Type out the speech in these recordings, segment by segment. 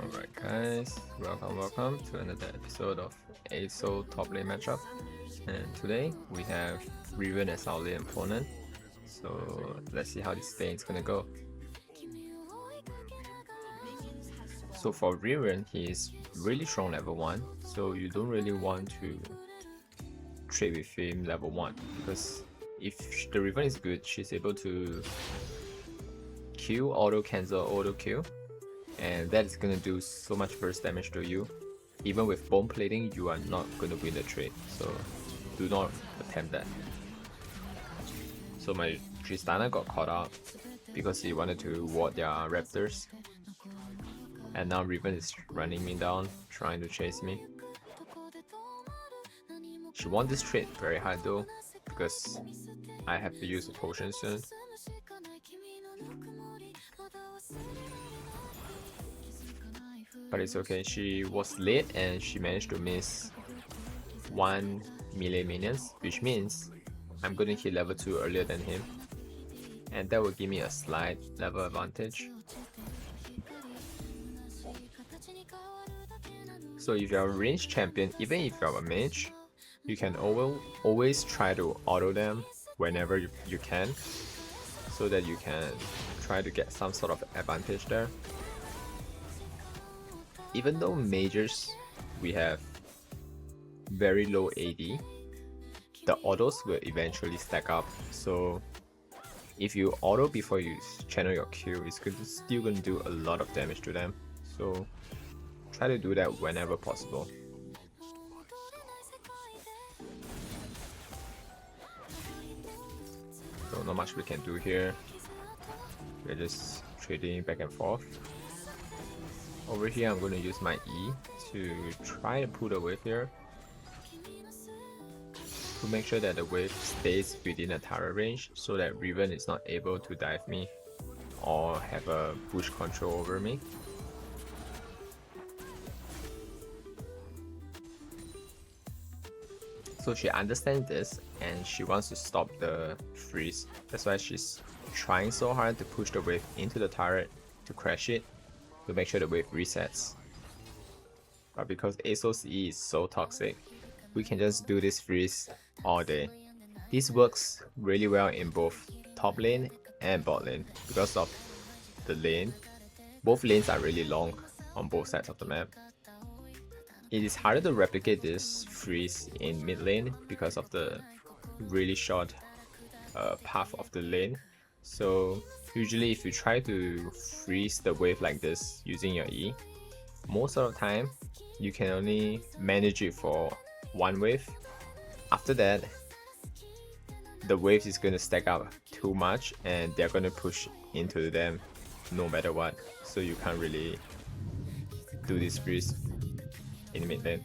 Alright guys, welcome to another episode of ASOL top lane matchup. And today we have Riven as our lane opponent. So let's see how this lane is gonna go. So for Riven, he is really strong level 1, so you don't really want to trade with him level 1, because if the Riven is good, she's able to Q, auto cancel, auto kill, and that is gonna do so much burst damage to you. Even with bone plating, you are not gonna win the trade, so do not attempt that. So my Tristana got caught out because he wanted to ward their raptors, and now Riven is running me down, trying to chase me. She won this trade very hard though, because I have to use a potion soon. But it's okay, she was late and she managed to miss 1 melee minions, which means I'm gonna hit level 2 earlier than him, and that will give me a slight level advantage. So if you're a ranged champion, even if you're a mage, you can always try to auto them whenever you can, so that you can try to get some sort of advantage there. Even though mages, we have very low AD, the autos will eventually stack up, so if you auto before you channel your Q, it's still gonna do a lot of damage to them, so try to do that whenever possible. So not much we can do here, we're just trading back and forth. Over here I'm going to use my E to try to pull the wave here, to make sure that the wave stays within the turret range so that Riven is not able to dive me or have a push control over me. So she understands this and she wants to stop the freeze. That's why she's trying so hard to push the wave into the turret to crash it, to make sure the wave resets. But because ASOL's E is so toxic, we can just do this freeze all day. This works really well in both top lane and bot lane because of the lane. Both lanes are really long on both sides of the map. It is harder to replicate this freeze in mid lane because of the really short path of the lane. So usually if you try to freeze the wave like this using your E, most of the time you can only manage it for one wave. After that, the waves is going to stack up too much and they're going to push into them no matter what, so you can't really do this freeze in mid lane.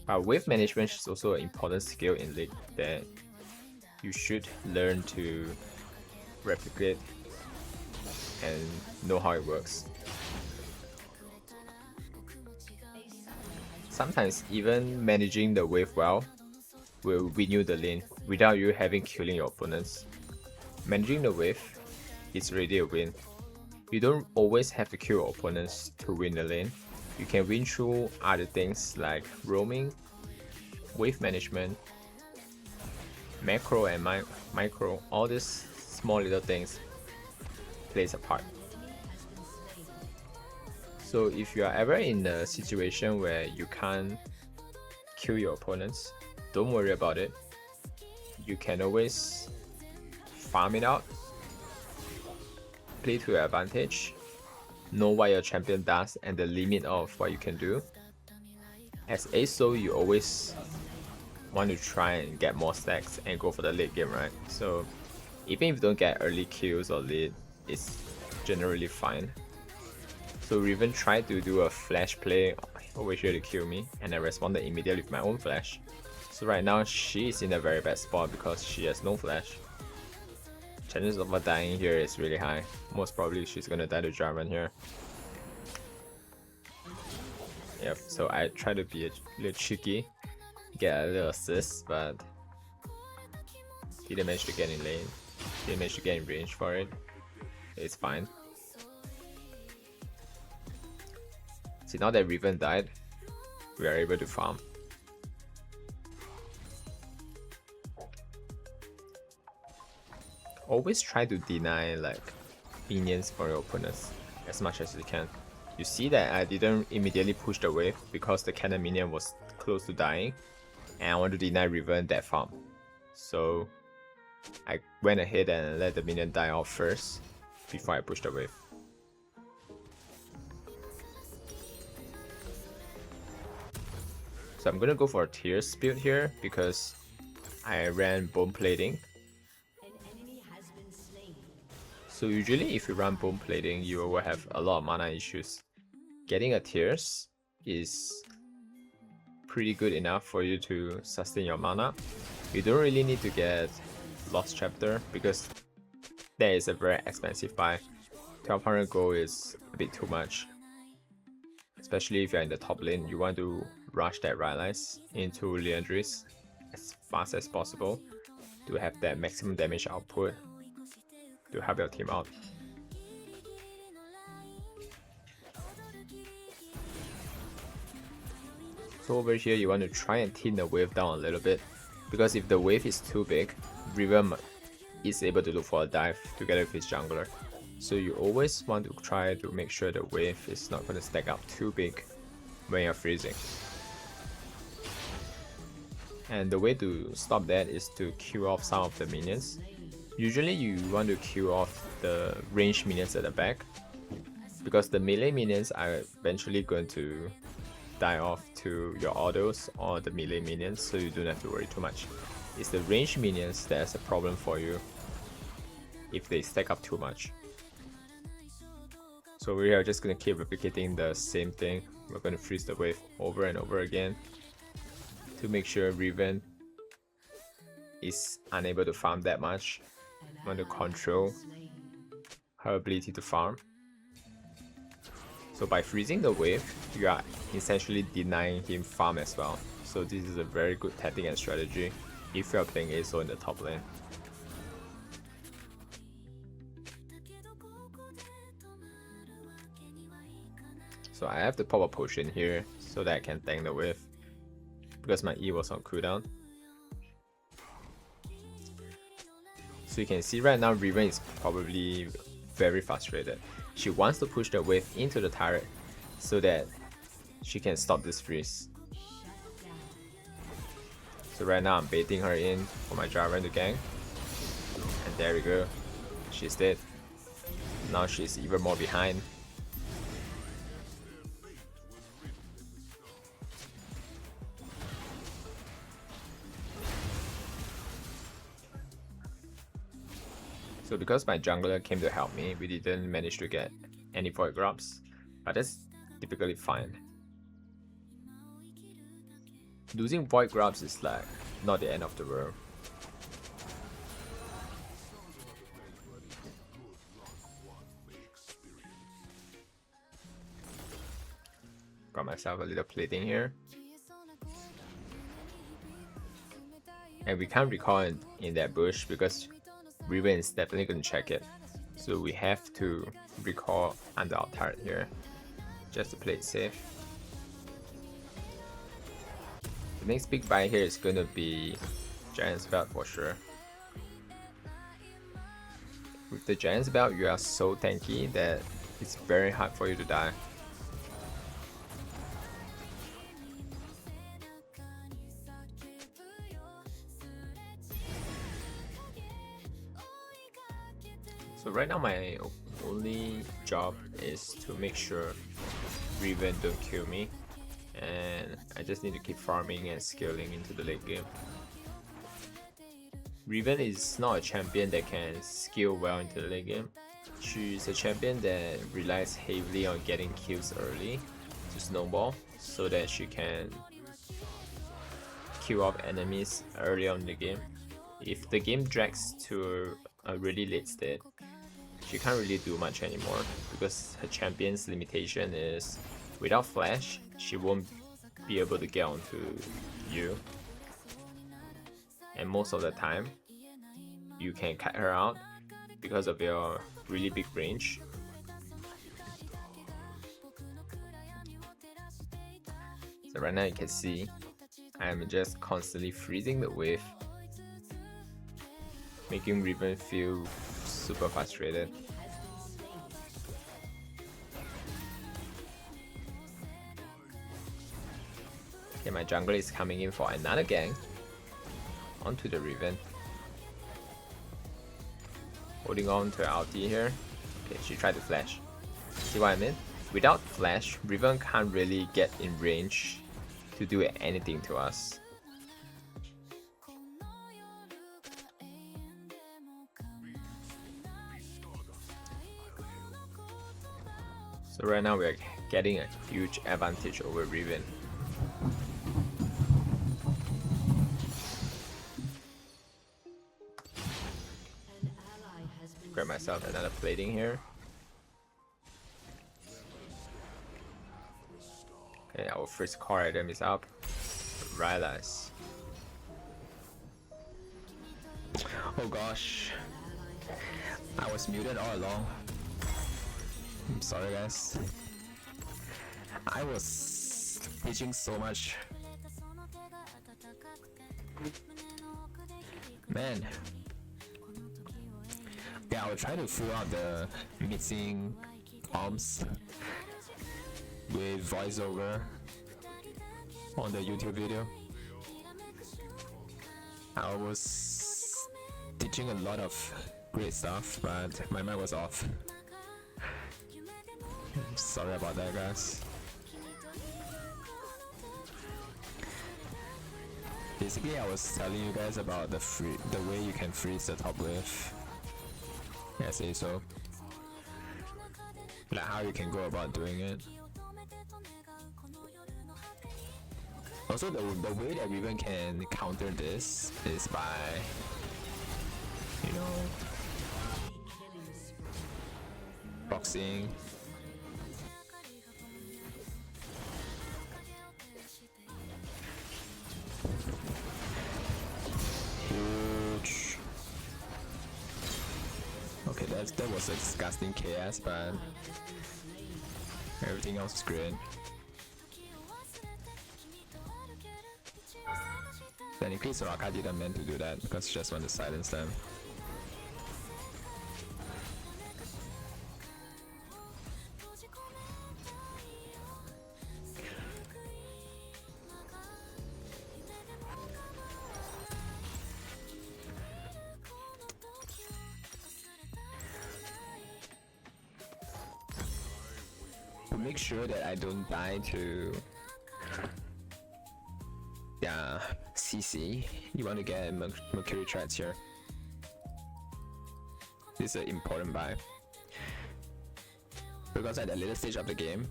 But wave management is also an important skill in League that you should learn to replicate and know how it works. Sometimes even managing the wave well will win you the lane without you having killing your opponents. Managing the wave is already a win. You don't always have to kill your opponents to win the lane. You can win through other things like roaming, wave management, macro and micro. All these small little things plays a part. So if you are ever in a situation where you can't kill your opponents, don't worry about it. You can always farm it out, play to your advantage, know what your champion does and the limit of what you can do. As ASOL, you always want to try and get more stacks and go for the late game, right? So even if you don't get early kills or lead, it's generally fine. So Riven tried to do a flash play over here to kill me, and I responded immediately with my own flash. So right now she is in a very bad spot because she has no flash. Chances of her dying here is really high. Most probably she's gonna die to Jarvan here. Yep, so I try to be a little cheeky, get a little assist, but didn't manage to get in lane. Didn't manage to get in range for it. It's fine. See, now that Riven died, we are able to farm. Always try to deny like minions for your opponents as much as you can. You see that I didn't immediately push the wave because the cannon minion was close to dying, and I want to deny Riven that farm. So I went ahead and let the minion die off first before I pushed the wave. So I'm gonna go for a Tears build here because I ran Bone Plating. So usually if you run Bone Plating, you will have a lot of mana issues. Getting a Tears is pretty good enough for you to sustain your mana. You don't really need to get Lost Chapter because that is a very expensive buy. 1200 gold is a bit too much. Especially if you're in the top lane, you want to rush that Rylai's into Liandry's as fast as possible to have that maximum damage output to help your team out. So over here you want to try and thin the wave down a little bit, because if the wave is too big, Riven is able to look for a dive together with his jungler. So you always want to try to make sure the wave is not going to stack up too big when you're freezing. And the way to stop that is to kill off some of the minions. Usually you want to kill off the ranged minions at the back, because the melee minions are eventually going to die off to your autos or the melee minions, so you don't have to worry too much. It's the ranged minions that's a problem for you if they stack up too much. So we are just going to keep replicating the same thing. We're going to freeze the wave over and over again to make sure Riven is unable to farm that much. I want to control her ability to farm. So by freezing the wave, you are essentially denying him farm as well. So this is a very good tactic and strategy if you are playing ASOL in the top lane. So I have to pop a potion here so that I can tank the wave, because my E was on cooldown. So you can see right now Riven is probably very frustrated. She wants to push the wave into the turret so that she can stop this freeze. So right now I'm baiting her in for my Jarvan to gank. And there we go. She's dead. Now she's even more behind. So because my jungler came to help me, we didn't manage to get any void grubs, but that's typically fine. Losing void grubs is like not the end of the world. Got myself a little plating here. And we can't recall in that bush because Riven is definitely going to check it. So we have to recall under our turret here, just to play it safe. The next big buy here is going to be Giant's Belt for sure. With the Giant's Belt, you are so tanky that it's very hard for you to die. So right now my only job is to make sure Riven don't kill me, and I just need to keep farming and scaling into the late game. Riven is not a champion that can scale well into the late game. She's a champion that relies heavily on getting kills early to snowball so that she can kill off enemies early on in the game. If the game drags to a really late state, she can't really do much anymore because her champion's limitation is without flash, she won't be able to get onto you. And most of the time, you can cut her out because of your really big range. So right now you can see I'm just constantly freezing the wave, making Riven feel super frustrated. Okay, my jungler is coming in for another gang onto the Riven. Holding on to her ulti here. Okay, she tried to flash. See what I mean? Without flash, Riven can't really get in range to do anything to us. So right now we are getting a huge advantage over Riven. Grab myself another plating here. Okay, our first core item is up. Rylas. Oh gosh, I was muted all along. I'm sorry guys. I was teaching so much. Man. Yeah, I will try to fill out the missing arms with voiceover on the YouTube video. I was teaching a lot of great stuff, but my mic was off. Sorry about that, guys. Basically, I was telling you guys about the way you can freeze the top wave. Yes, ASOL. Like how you can go about doing it. Also, the way that Riven can counter this is by, you know, boxing. Huge. Okay, that was a disgusting chaos, but everything else is great. Technically, Soraka didn't meant to do that because she just wanted to silence them. To make sure that I don't die to CC, you want to get Mercury Threads here. This is an important buy. Because at the later stage of the game,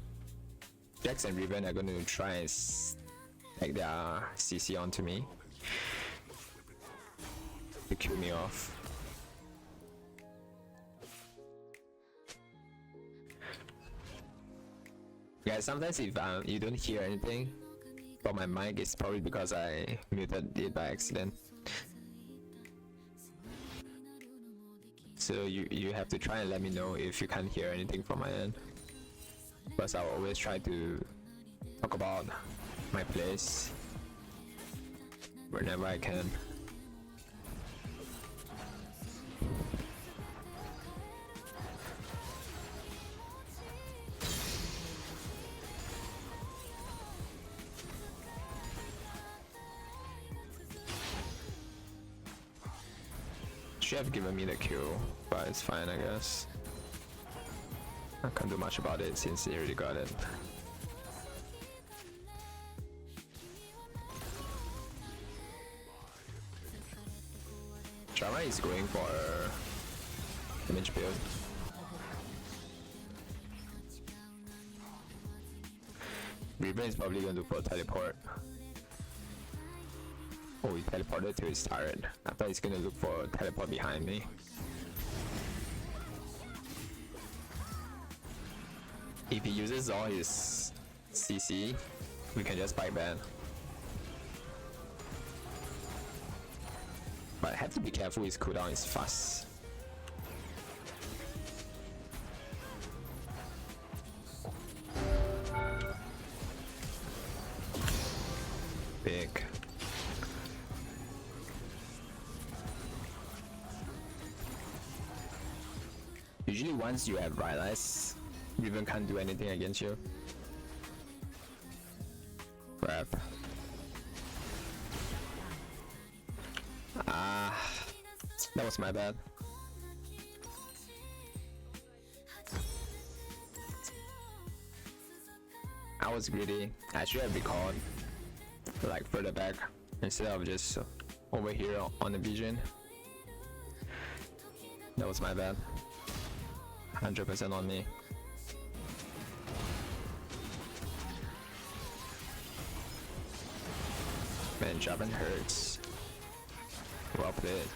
Jax and Riven are going to try and take their CC onto me to kill me off. Guys, sometimes if you don't hear anything from my mic, it's probably because I muted it by accident. So you have to try and let me know if you can't hear anything from my end. Because I'll always try to talk about my place whenever I can. Should have given me the kill, but it's fine, I guess. I can't do much about it since he already got it. Jara is going for damage build. Riven is probably going to go for teleport. Oh, he teleported to his turret. I thought he's gonna look for a teleport behind me. If he uses all his CC, we can just fight back. But I have to be careful, his cooldown is fast. Usually once you have Rylai's, Riven can't do anything against you. Crap. That was my bad. I was greedy. I should have recalled like further back instead of just over here on the vision. That was my bad. 100% on me. Man, Javan hurts. Well played.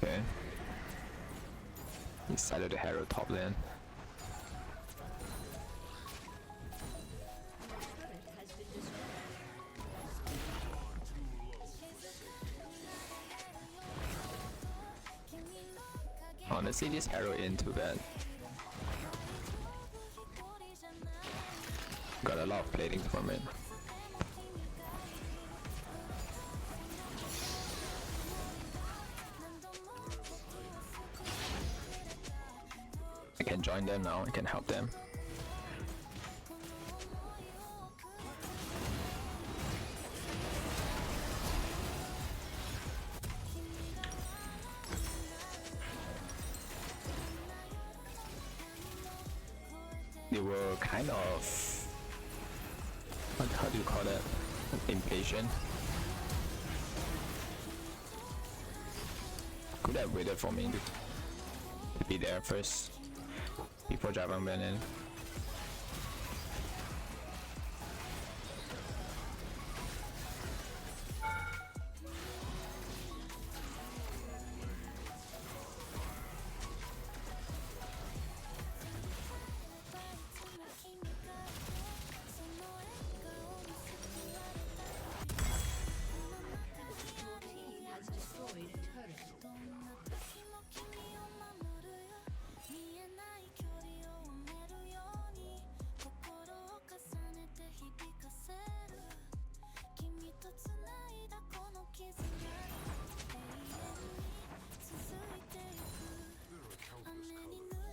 Okay. He decided to harrow top lane. Honestly, this harrow ain't too bad. Got a lot of plating from it. I can join them now, I can help them. They were kind of, how do you call that? Impatient. Could have waited for me to be there first before Javan went in.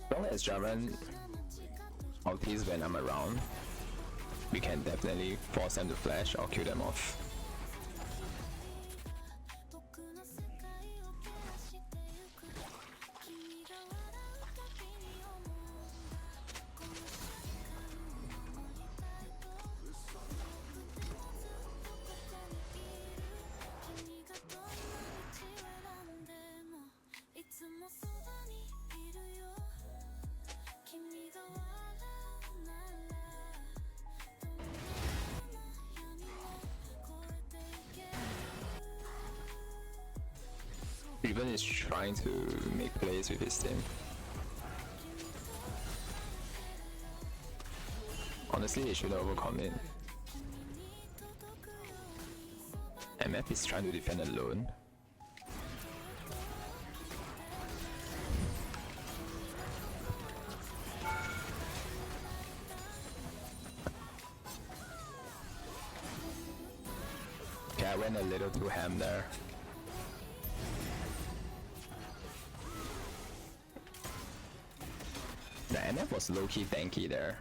As long as Javan ultis when I'm around, we can definitely force them to flash or kill them off. Riven is trying to make plays with his team. Honestly, they should overcommit. MF is trying to defend alone. Okay, I went a little too ham there. The MF was low-key tanky there.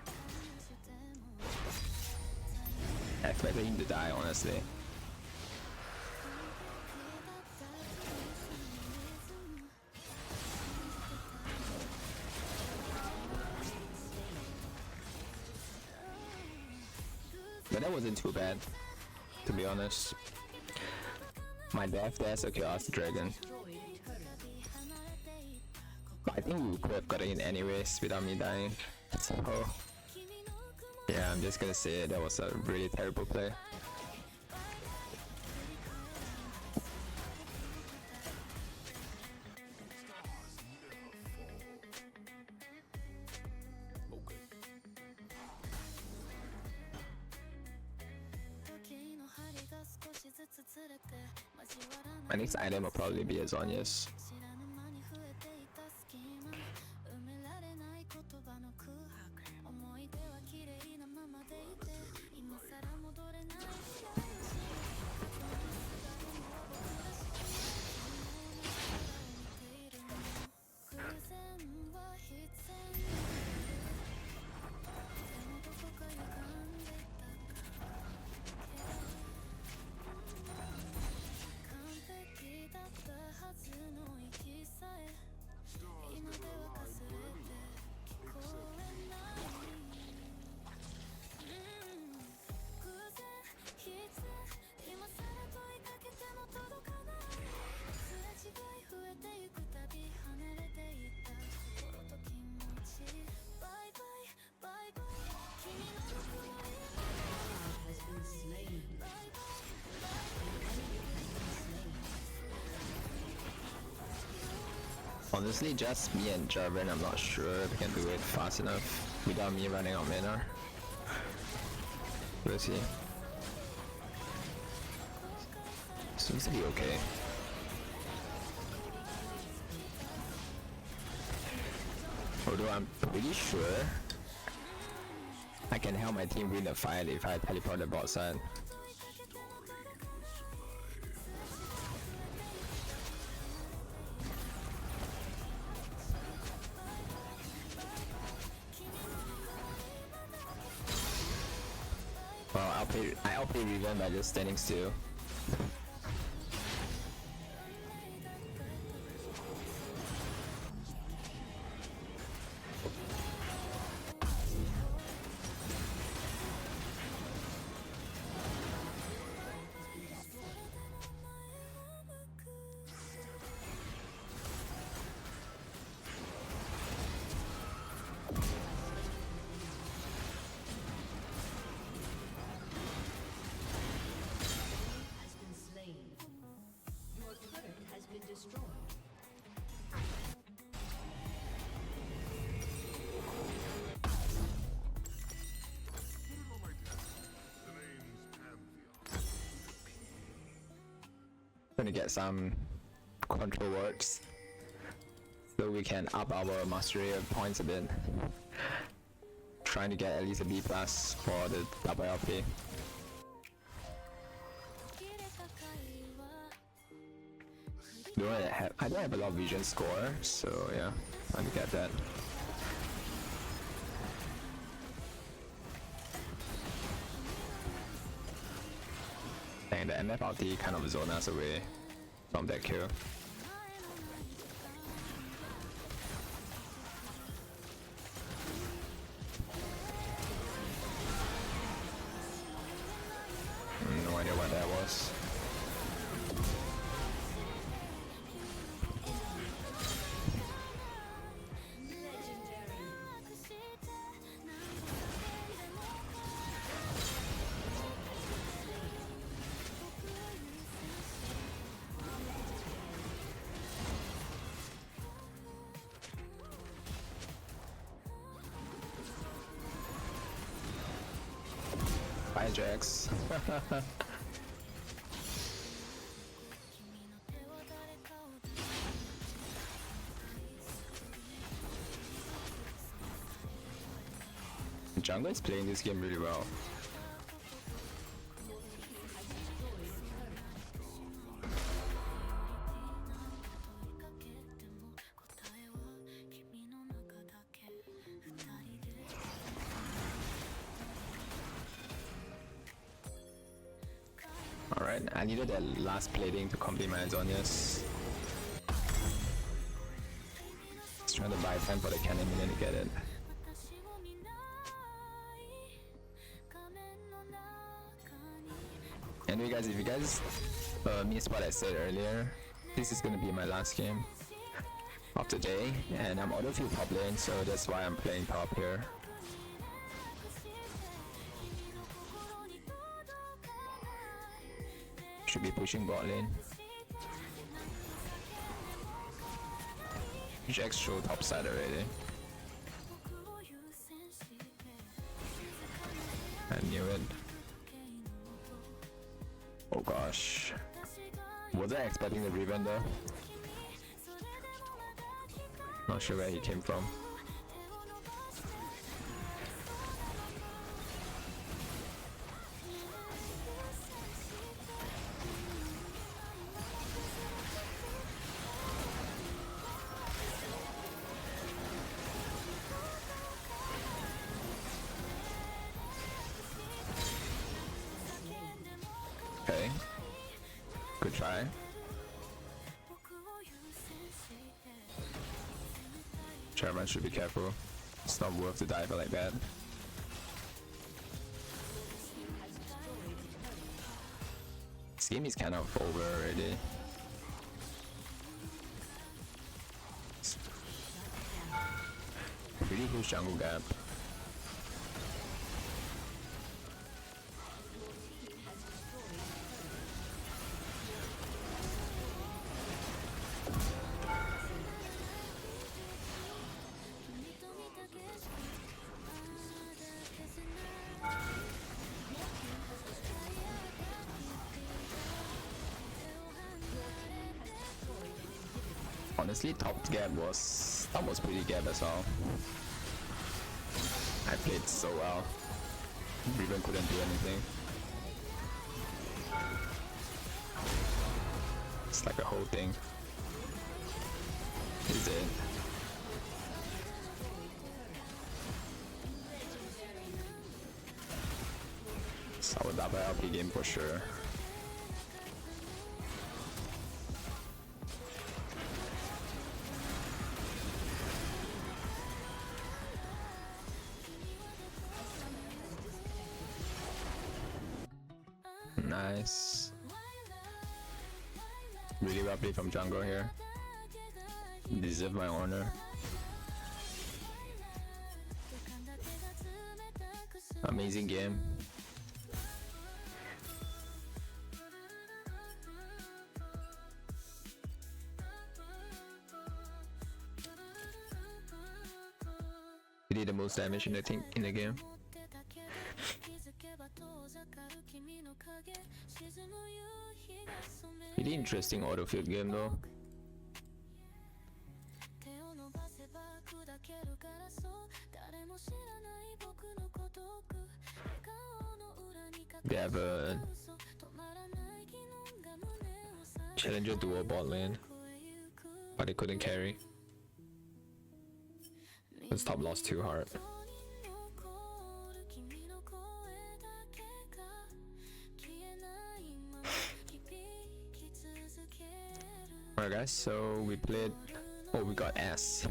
I expected him to die, honestly. But that wasn't too bad, to be honest. My death there's a Chaos Dragon. But I think we could have gotten it anyways without me dying. So yeah, I'm just gonna say that was a really terrible play. My next item will probably be a Zhonya's. Honestly, just me and Jarvan, I'm not sure if we can do it fast enough without me running out mana. We'll see. Seems to be okay. Although I'm pretty sure I can help my team win the fight if I teleport the bot side. Well, I outplay Riven by just standing still. Gonna get some control words so we can up our mastery points a bit. Trying to get at least a B plus for the double LP. I don't have a lot of vision score, so yeah, trying to get that. And the MF ulti kind of zone us away from that kill. No idea what that was. Bye, Jax. Jungle is playing this game really well. Alright, I needed that last plating to complete my Zhonya's. Just trying to buy time for the cannon and to get it. Anyway guys, if you guys missed what I said earlier, this is gonna be my last game of the day, and I'm auto field top lane, so that's why I'm playing top here. Should be pushing bot lane. Jack's show top side already. I knew it. Oh gosh. Wasn't expecting the Riven though. Not sure where he came from. Okay. Good try. Chairman should be careful. It's not worth the diver like that. This game is kind of over already. Pretty huge jungle gap. Honestly, top gap was pretty gap as well. I played so well. Riven couldn't do anything. It's like a whole thing. Is it? It's our double LP game for sure. Nice. Really well played from jungle here. Deserve my honor. Amazing game. We did the most damage in the game. Really interesting auto field game though. They have a challenger duo bot lane, but they couldn't carry. This top lost too hard. Alright guys, so we played, oh we got S.